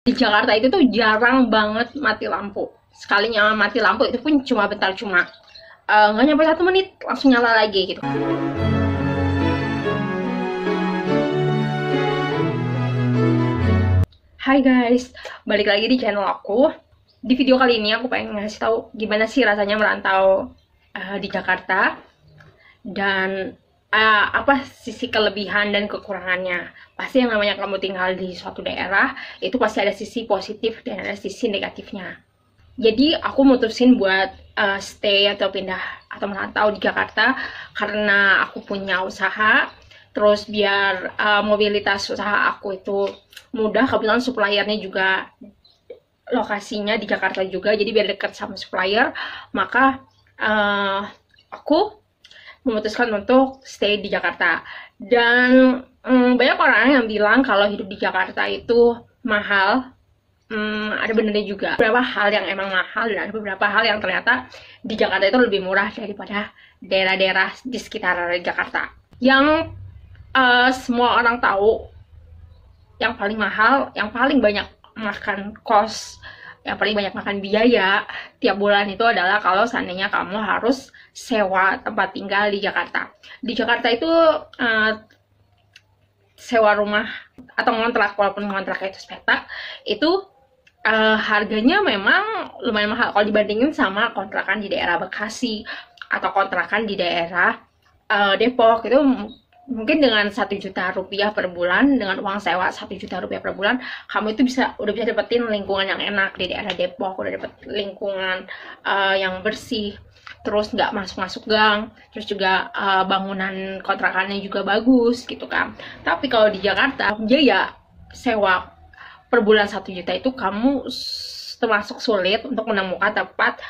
Di Jakarta itu tuh jarang banget mati lampu. Sekalinya mati lampu itu pun cuma bentar, cuma nggak nyampe 1 menit langsung nyala lagi gitu. Hai guys, balik lagi di channel aku. Di video kali ini aku pengen ngasih tahu gimana sih rasanya merantau di Jakarta dan apa sisi kelebihan dan kekurangannya. Pasti yang namanya kamu tinggal di suatu daerah itu pasti ada sisi positif dan ada sisi negatifnya. Jadi aku mutusin buat stay atau pindah atau merantau di Jakarta karena aku punya usaha. Terus biar mobilitas usaha aku itu mudah, kebetulan suppliernya juga lokasinya di Jakarta juga, jadi biar dekat sama supplier, maka aku memutuskan untuk stay di Jakarta. Dan banyak orang yang bilang kalau hidup di Jakarta itu mahal. Ada benernya juga. Beberapa hal yang emang mahal dan ada beberapa hal yang ternyata di Jakarta itu lebih murah daripada daerah-daerah di sekitar Jakarta. Yang semua orang tahu, yang paling mahal, yang paling banyak makan kos, yang paling banyak makan biaya tiap bulan itu adalah kalau seandainya kamu harus sewa tempat tinggal di Jakarta. Di Jakarta itu sewa rumah atau ngontrak, walaupun ngontraknya itu sepetak, itu harganya memang lumayan mahal kalau dibandingin sama kontrakan di daerah Bekasi atau kontrakan di daerah Depok. Itu mungkin dengan 1 juta rupiah per bulan, dengan uang sewa 1 juta rupiah per bulan, kamu itu udah bisa dapetin lingkungan yang enak di daerah Depok, udah dapet lingkungan yang bersih, terus nggak masuk gang, terus juga bangunan kontrakannya juga bagus gitu kan. Tapi kalau di Jakarta, biaya sewa per bulan 1 juta itu kamu termasuk sulit untuk menemukan tempat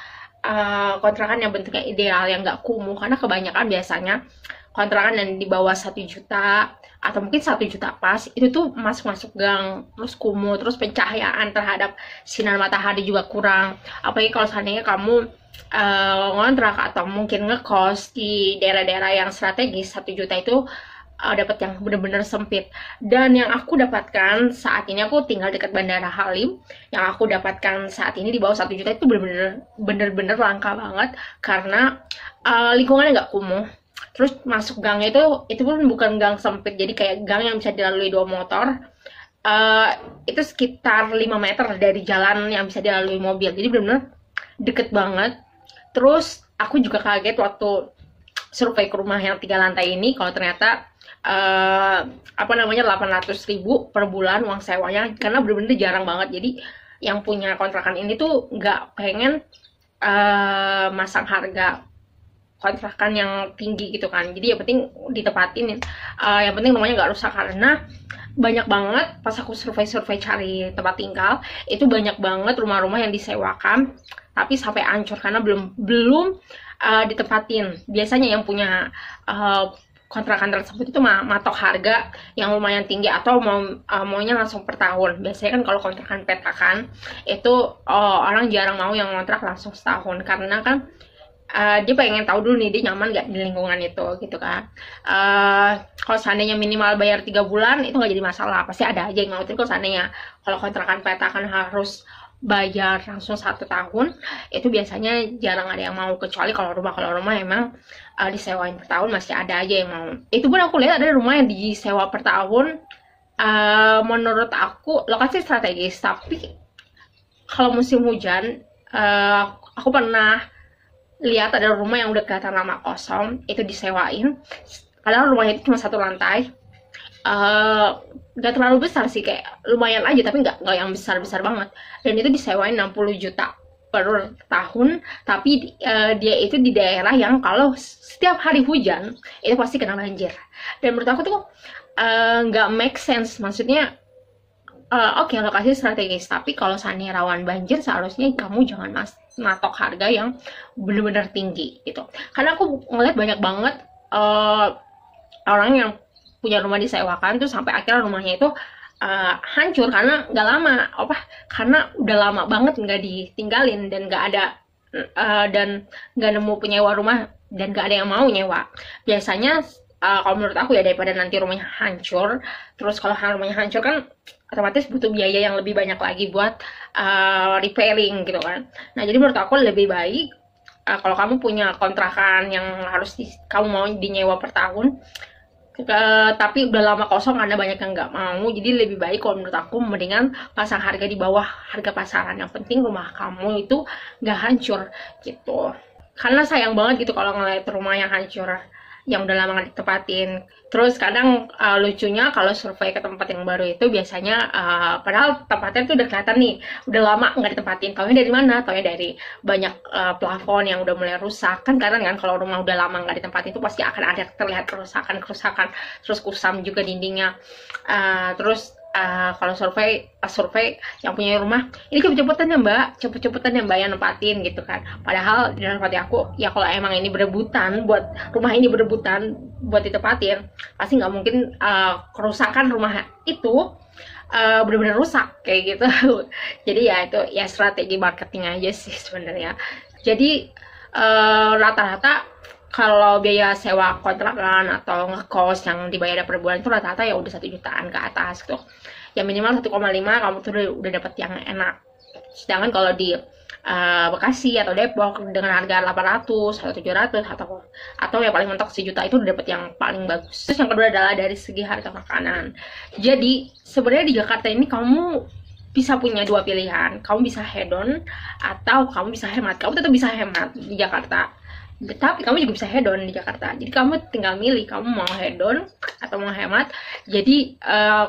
kontrakan yang bentuknya ideal, yang nggak kumuh, karena kebanyakan biasanya kontrakan yang di bawah 1 juta atau mungkin 1 juta pas itu tuh masuk gang, terus kumuh, terus pencahayaan terhadap sinar matahari juga kurang. Apalagi kalau seandainya kamu ngontrak atau mungkin ngekos di daerah-daerah yang strategis, 1 juta itu dapat yang bener-bener sempit. Dan yang aku dapatkan saat ini, aku tinggal dekat Bandara Halim, yang aku dapatkan saat ini di bawah 1 juta itu bener-bener langka banget karena lingkungannya nggak kumuh. Terus masuk gangnya itu pun bukan gang sempit, jadi kayak gang yang bisa dilalui 2 motor. Itu sekitar 5 meter dari jalan yang bisa dilalui mobil, jadi bener-bener deket banget. Terus aku juga kaget waktu survei ke rumah yang 3 lantai ini, kalau ternyata 800.000 per bulan uang sewanya, karena bener-bener jarang banget. Jadi yang punya kontrakan ini tuh nggak pengen masang harga kontrakan yang tinggi gitu kan, jadi yang penting ditepatin, yang penting rumahnya nggak rusak. Karena banyak banget pas aku survei cari tempat tinggal, itu banyak banget rumah-rumah yang disewakan tapi sampai hancur karena belum ditempatin. Biasanya yang punya kontrakan tersebut itu matok harga yang lumayan tinggi atau maunya langsung per tahun. Biasanya kan kalau kontrakan petakan itu orang jarang mau yang kontrak langsung setahun, karena kan dia pengen tahu dulu nih dia nyaman gak di lingkungan itu gitu kan. Kalau seandainya minimal bayar 3 bulan itu nggak jadi masalah, pasti ada aja yang mau. Kalau seandainya kalau kontrakan petakan harus bayar langsung 1 tahun, itu biasanya jarang ada yang mau, kecuali kalau rumah emang disewain per tahun masih ada aja yang mau. Itu pun aku lihat ada rumah yang disewa per tahun. Menurut aku lokasi strategis, tapi kalau musim hujan aku pernah lihat ada rumah yang udah kelihatan lama kosong, itu disewain. Padahal rumahnya itu cuma 1 lantai, gak terlalu besar sih, kayak lumayan aja, tapi nggak yang besar-besar banget. Dan itu disewain 60 juta per tahun, tapi dia itu di daerah yang kalau setiap hari hujan itu pasti kena banjir. Dan menurut aku tuh nggak make sense. Maksudnya oke, lokasi strategis, tapi kalau seandainya rawan banjir, seharusnya kamu jangan matok harga yang benar-benar tinggi gitu. Karena aku ngeliat banyak banget orang yang punya rumah disewakan tuh sampai akhirnya rumahnya itu hancur karena nggak lama, karena udah lama banget nggak ditinggalin dan nggak ada dan nggak nemu penyewa rumah dan nggak ada yang mau nyewa. Biasanya kalau menurut aku ya, daripada nanti rumahnya hancur. Terus kalau rumahnya hancur kan otomatis butuh biaya yang lebih banyak lagi buat repairing gitu kan. Nah jadi menurut aku lebih baik kalau kamu punya kontrakan yang harus kamu mau dinyewa per tahun, tapi udah lama kosong, ada banyak yang nggak mau. Jadi lebih baik kalau menurut aku mendingan pasang harga di bawah harga pasaran. Yang penting rumah kamu itu nggak hancur gitu. Karena sayang banget gitu kalau ngeliat rumah yang hancur, yang udah lama nggak ditempatin. Terus kadang lucunya kalau survei ke tempat yang baru itu biasanya padahal tempatnya tuh udah kelihatan nih, udah lama nggak ditempatin. Taunya dari mana? Taunya dari banyak plafon yang udah mulai rusak. Kan kadang kan kalau rumah udah lama nggak ditempatin itu pasti akan ada terlihat kerusakan, terus kusam juga dindingnya. Terus kalau pas survei yang punya rumah, ini cepet-cepetan ya mbak, yang nempatin gitu kan. Padahal di dalam hati aku, ya kalau emang ini berebutan buat rumah ini berebutan buat ditempatin, pasti nggak mungkin kerusakan rumah itu benar-benar rusak kayak gitu. Jadi ya itu ya strategi marketing aja sih sebenarnya. Jadi rata-rata kalau biaya sewa kontrakan atau ngekos yang dibayar per bulan itu rata-rata ya udah 1 jutaan ke atas gitu. Ya minimal 1,5 kamu tuh udah dapet yang enak. Sedangkan kalau di Bekasi atau Depok dengan harga 800 atau 700 atau ya paling mentok 1 juta itu udah dapet yang paling bagus. Terus yang kedua adalah dari segi harga makanan. Jadi sebenarnya di Jakarta ini kamu bisa punya 2 pilihan. Kamu bisa hedon atau kamu bisa hemat. Kamu tetap bisa hemat di Jakarta, tapi kamu juga bisa hedon di Jakarta. Jadi kamu tinggal milih kamu mau hedon atau mau hemat. Jadi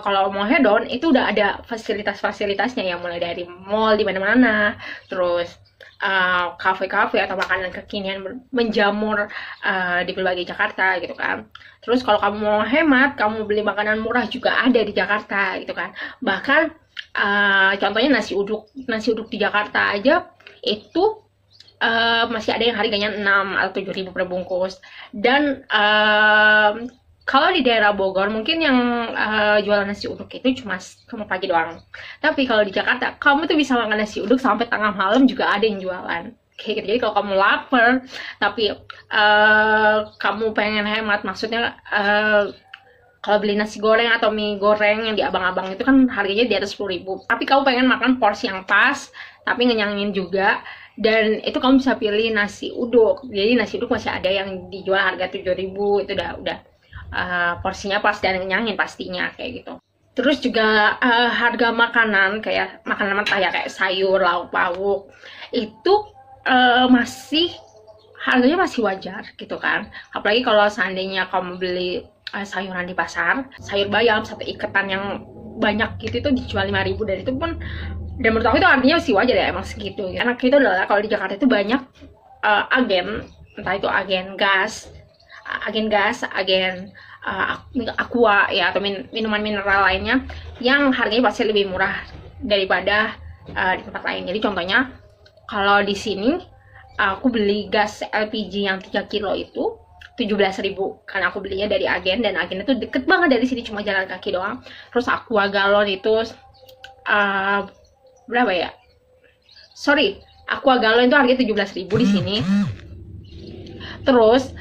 kalau mau hedon itu udah ada fasilitas-fasilitasnya yang mulai dari mall di mana-mana, terus kafe-kafe atau makanan kekinian menjamur di berbagai Jakarta gitu kan. Terus kalau kamu mau hemat, kamu beli makanan murah juga ada di Jakarta gitu kan. Bahkan contohnya nasi uduk di Jakarta aja itu masih ada yang harganya 6 atau 7.000 per bungkus. Dan kalau di daerah Bogor mungkin yang jualan nasi uduk itu cuma pagi doang. Tapi kalau di Jakarta kamu tuh bisa makan nasi uduk sampai tengah malam juga ada yang jualan kayak gitu. Jadi kalau kamu lapar tapi kamu pengen hemat, maksudnya kalau beli nasi goreng atau mie goreng yang di abang-abang itu kan harganya di atas 10.000, tapi kamu pengen makan porsi yang pas tapi ngenyangin juga, dan itu kamu bisa pilih nasi uduk. Jadi nasi uduk masih ada yang dijual harga 7.000, itu udah porsinya pas dan ngenyangin pastinya kayak gitu. Terus juga harga makanan kayak makanan mentah ya, kayak sayur, lauk pauk itu masih harganya masih wajar gitu kan. Apalagi kalau seandainya kamu beli sayuran di pasar, sayur bayam satu iketan yang banyak gitu itu dijual 5.000, dan itu pun, dan menurut aku itu artinya sih wajar ya emang segitu. Karena itu adalah kalau di Jakarta itu banyak agen, entah itu agen gas, agen aqua ya, atau minuman mineral lainnya yang harganya pasti lebih murah daripada di tempat lain. Jadi contohnya kalau di sini aku beli gas LPG yang 3 kilo itu 17.000 karena aku belinya dari agen, dan agen itu deket banget dari sini, cuma jalan kaki doang. Terus aqua galon itu berapa ya? Aqua galon itu harganya 17.000 di sini. Terus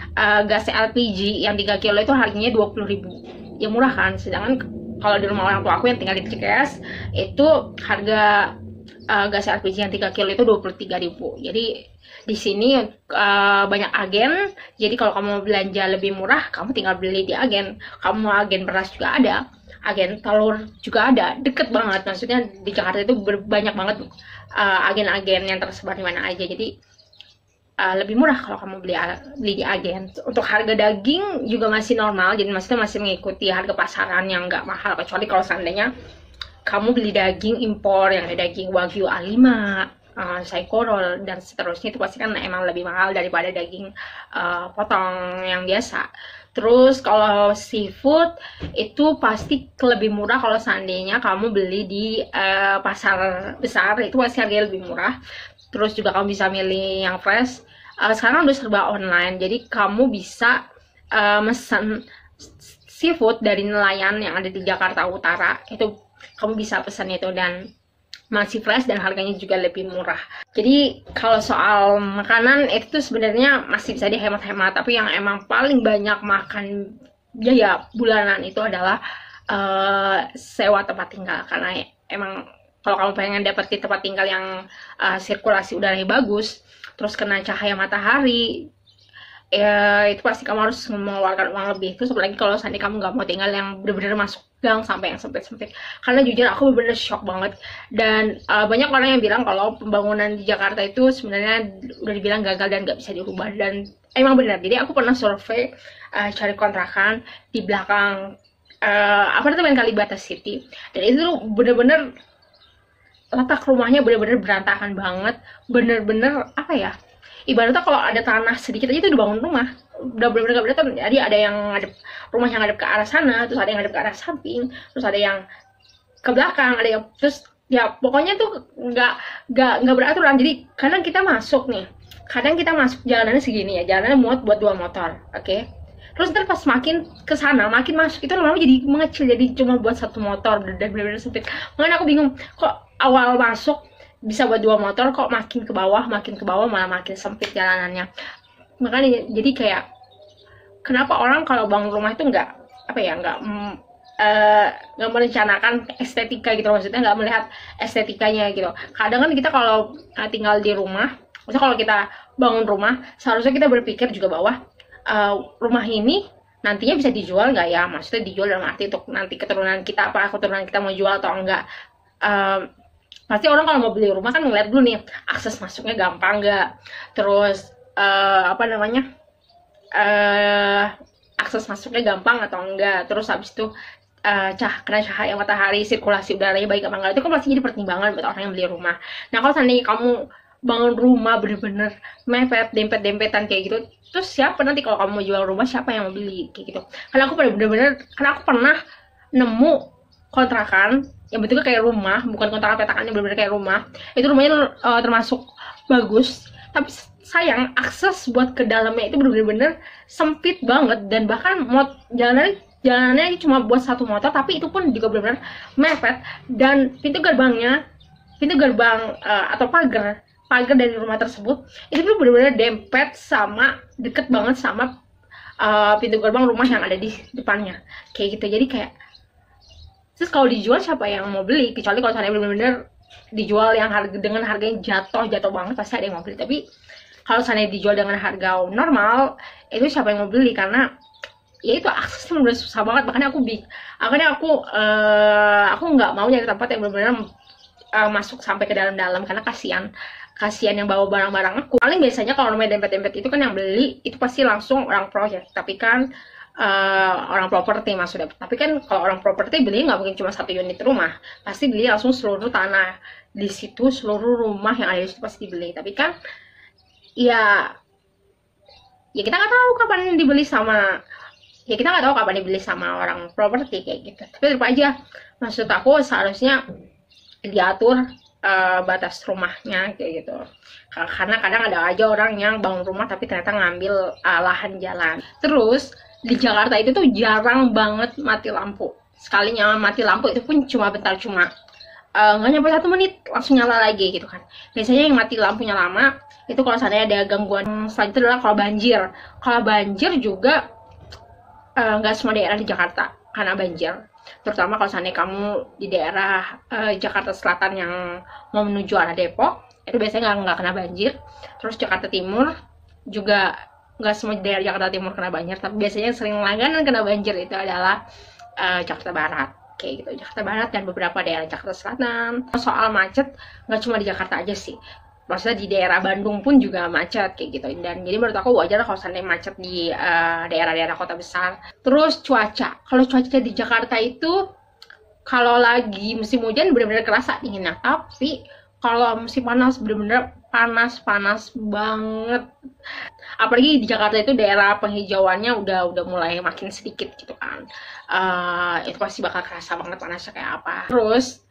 gas LPG yang 3 kilo itu harganya 20.000. Ya murah kan? Sedangkan kalau di rumah orang tua aku yang tinggal di Cikeas itu harga gas LPG yang 3 kilo itu 23.000. Jadi di sini banyak agen. Jadi kalau kamu belanja lebih murah, kamu tinggal beli di agen. Kamu mau agen beras juga ada, agen telur juga ada, deket banget. Maksudnya di Jakarta itu banyak banget agen-agen yang tersebar di mana aja. Jadi lebih murah kalau kamu beli di agen. Untuk harga daging juga masih normal, jadi maksudnya masih mengikuti harga pasaran yang nggak mahal, kecuali kalau seandainya kamu beli daging impor yang ada daging Wagyu A5, Saikorol dan seterusnya, itu pasti kan emang lebih mahal daripada daging potong yang biasa. Terus kalau seafood itu pasti lebih murah kalau seandainya kamu beli di pasar besar, itu pasti harganya lebih murah. Terus juga kamu bisa milih yang fresh. Sekarang udah serba online, jadi kamu bisa mesen seafood dari nelayan yang ada di Jakarta Utara. Itu kamu bisa pesan itu, dan masih fresh dan harganya juga lebih murah. Jadi kalau soal makanan itu sebenarnya masih bisa dihemat-hemat, tapi yang emang paling banyak makan biaya bulanan itu adalah sewa tempat tinggal. Karena emang kalau kamu pengen dapetin tempat tinggal yang sirkulasi udaranya bagus, terus kena cahaya matahari, ya itu pasti kamu harus mengeluarkan uang lebih. Terus apalagi kalau seandainya kamu nggak mau tinggal yang bener-bener masuk gang sampai yang sempit-sempit. Karena jujur aku bener-bener shock banget. Dan banyak orang yang bilang kalau pembangunan di Jakarta itu sebenarnya udah dibilang gagal dan nggak bisa dirubah. Dan emang benar. Jadi aku pernah survei cari kontrakan di belakang apartemen Kalibata City. Dan itu bener-bener letak rumahnya bener-bener berantakan banget. Bener-bener apa ya? Ibaratnya kalau ada tanah sedikit aja itu udah bangun rumah, udah bener-bener gak bener. Jadi ada yang ngadep, rumah yang ngadep ke arah sana, terus ada yang ngadep ke arah samping, terus ada yang ke belakang, ada yang terus ya pokoknya tuh nggak beraturan. Jadi kadang kita masuk jalanannya segini ya, jalanannya muat buat 2 motor, oke? Terus ntar pas makin ke sana, makin masuk itu lama-lama jadi mengecil, jadi cuma buat 1 motor dan bener-bener sempit. Makanya aku bingung, kok awal masuk bisa buat 2 motor, kok makin ke bawah malah makin sempit jalanannya. Makanya jadi kayak kenapa orang kalau bangun rumah itu nggak merencanakan estetika gitu, maksudnya nggak melihat estetikanya gitu. Kadang kan kita kalau tinggal di rumah, maksudnya kalau kita bangun rumah seharusnya kita berpikir juga bahwa rumah ini nantinya bisa dijual nggak ya, maksudnya dijual dalam arti untuk nanti keturunan kita, apa keturunan kita mau jual atau enggak. Pasti orang kalau mau beli rumah kan ngeliat dulu nih akses masuknya gampang nggak, terus akses masuknya gampang atau enggak, terus habis itu kena cahaya matahari, sirkulasi udaranya baik apa enggak, itu kan pasti jadi pertimbangan buat orang yang beli rumah. Nah kalau seandainya kamu bangun rumah bener-bener mepet, dempet-dempetan kayak gitu, terus siapa nanti kalau kamu mau jual rumah, siapa yang mau beli kayak gitu? Karena aku pernah nemu kontrakan yang bentuknya kayak rumah, bukan kontrakan petakan, yang benar-benar kayak rumah. Itu rumahnya termasuk bagus, tapi sayang akses buat ke dalamnya itu benar-benar sempit banget, dan bahkan jalanannya cuma buat 1 motor, tapi itu pun juga benar-benar mepet. Dan pintu gerbang atau pagar dari rumah tersebut itu benar-benar dempet sama, deket banget sama pintu gerbang rumah yang ada di depannya kayak gitu. Jadi kayak, terus kalau dijual siapa yang mau beli? Kecuali kalau seandainya benar-benar dijual yang dengan harganya jatuh banget, pasti ada yang mau beli. Tapi kalau seandainya dijual dengan harga normal, itu siapa yang mau beli? Karena ya itu aksesnya udah susah banget. Makanya aku nggak mau nyari tempat yang benar-benar masuk sampai ke dalam-dalam, karena kasihan yang bawa barang-barang aku. Paling biasanya kalau namanya dempet-dempet itu kan yang beli itu pasti langsung orang proyek, tapi kan orang properti maksudnya. Tapi kan kalau orang properti beli nggak mungkin cuma 1 unit rumah, pasti beli langsung seluruh tanah di situ, seluruh rumah yang ada di situ pasti dibeli. Tapi kan ya kita nggak tahu kapan dibeli sama orang properti kayak gitu. Tapi tetap aja, maksud aku seharusnya diatur batas rumahnya kayak gitu. Karena kadang ada aja orang yang bangun rumah tapi ternyata ngambil lahan jalan. Terus di Jakarta itu tuh jarang banget mati lampu. Sekalinya mati lampu itu pun cuma bentar, cuma nggak nyampe 1 menit langsung nyala lagi gitu kan. Biasanya yang mati lampunya lama itu kalau seandainya ada gangguan. Selanjutnya adalah kalau banjir juga nggak semua daerah di Jakarta karena banjir. Terutama kalau seandainya kamu di daerah Jakarta Selatan yang mau menuju arah Depok, itu biasanya nggak kena banjir. Terus Jakarta Timur juga nggak semua daerah Jakarta Timur kena banjir, tapi biasanya sering langganan kena banjir itu adalah Jakarta Barat kayak gitu, Jakarta Barat dan beberapa daerah Jakarta Selatan. Soal macet nggak cuma di Jakarta aja sih, maksudnya di daerah Bandung pun juga macet kayak gitu. Dan jadi menurut aku wajar kalau seandainya macet di daerah-daerah kota besar. Terus kalau cuaca di Jakarta itu kalau lagi musim hujan benar-benar kerasa dinginnya, tapi kalau musim panas benar-benar panas banget. Apalagi di Jakarta itu daerah penghijauannya udah mulai makin sedikit gitu kan. Itu pasti bakal kerasa banget panasnya kayak apa. Terus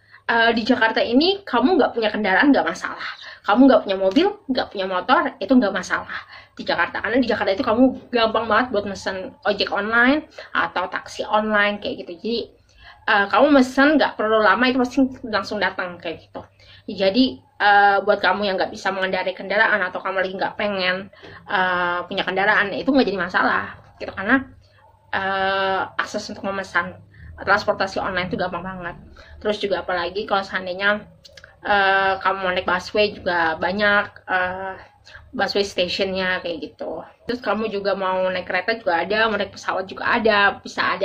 di Jakarta ini kamu nggak punya kendaraan nggak masalah, kamu nggak punya mobil, nggak punya motor, itu nggak masalah di Jakarta. Karena di Jakarta itu kamu gampang banget buat mesen ojek online atau taksi online kayak gitu. Jadi kamu mesen nggak perlu lama, itu pasti langsung datang kayak gitu. Jadi buat kamu yang nggak bisa mengendarai kendaraan atau kamu lagi nggak pengen punya kendaraan, itu nggak jadi masalah gitu. Karena akses untuk memesan transportasi online itu gampang banget. Terus juga apalagi kalau seandainya kamu mau naik busway juga banyak busway stationnya kayak gitu. Terus kamu juga mau naik kereta juga ada, mau naik pesawat juga ada, bisa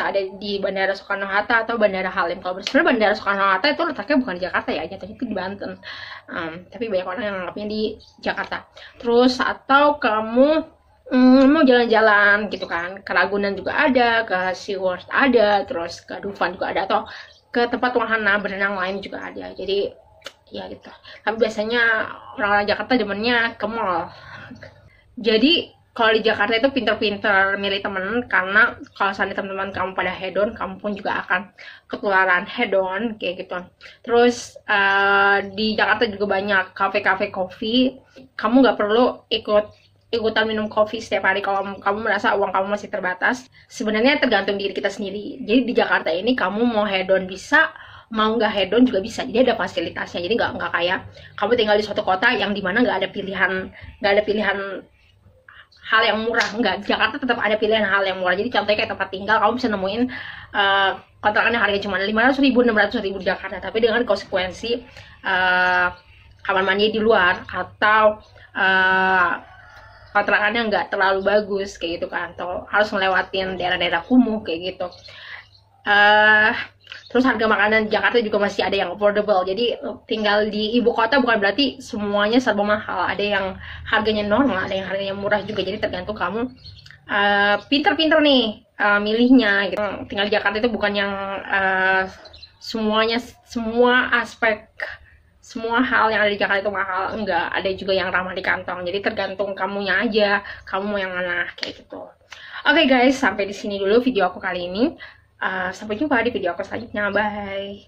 ada di Bandara Soekarno-Hatta atau Bandara Halim. Kalau sebenarnya Bandara Soekarno-Hatta itu letaknya bukan di Jakarta ya, jatuhnya itu di Banten. Tapi banyak orang yang anggapnya di Jakarta. Terus atau kamu mau jalan-jalan gitu kan, ke Ragunan juga ada, ke SeaWorld ada, terus ke Dufan juga ada, atau ke tempat wahana berenang lain juga ada. Jadi ya gitu. Tapi biasanya orang-orang Jakarta demennya ke mall. Jadi kalau di Jakarta itu pinter-pinter milih temen, karena kalau seandainya teman-teman kamu pada hedon, kamu pun juga akan ketularan hedon kayak gitu. Terus di Jakarta juga banyak kafe-kafe kopi. Kamu nggak perlu ikutan minum kopi setiap hari kalau kamu merasa uang kamu masih terbatas. Sebenarnya tergantung diri kita sendiri. Jadi di Jakarta ini kamu mau hedon bisa, mau nggak hedon juga bisa. Jadi ada fasilitasnya. Jadi nggak kayak kamu tinggal di suatu kota yang dimana nggak ada pilihan hal yang murah. Nggak, di Jakarta tetap ada pilihan hal yang murah. Jadi contohnya kayak tempat tinggal, kamu bisa nemuin kontrakan yang harganya cuma 500.000, 600.000 di Jakarta, tapi dengan konsekuensi kamar mandi di luar, atau kontrakannya nggak terlalu bagus kayak gitu kan, atau harus ngelewatin daerah-daerah kumuh kayak gitu. Terus harga makanan di Jakarta juga masih ada yang affordable. Jadi tinggal di ibu kota bukan berarti semuanya serba mahal. Ada yang harganya normal, ada yang harganya murah juga. Jadi tergantung kamu pinter-pinter nih milihnya gitu. Tinggal di Jakarta itu bukan yang semua aspek, semua hal yang ada di Jakarta itu mahal. Enggak, ada juga yang ramah di kantong. Jadi tergantung kamunya aja, kamu mau yang mana kayak gitu. Oke guys, sampai di sini dulu video aku kali ini. Sampai jumpa di video aku selanjutnya. Bye.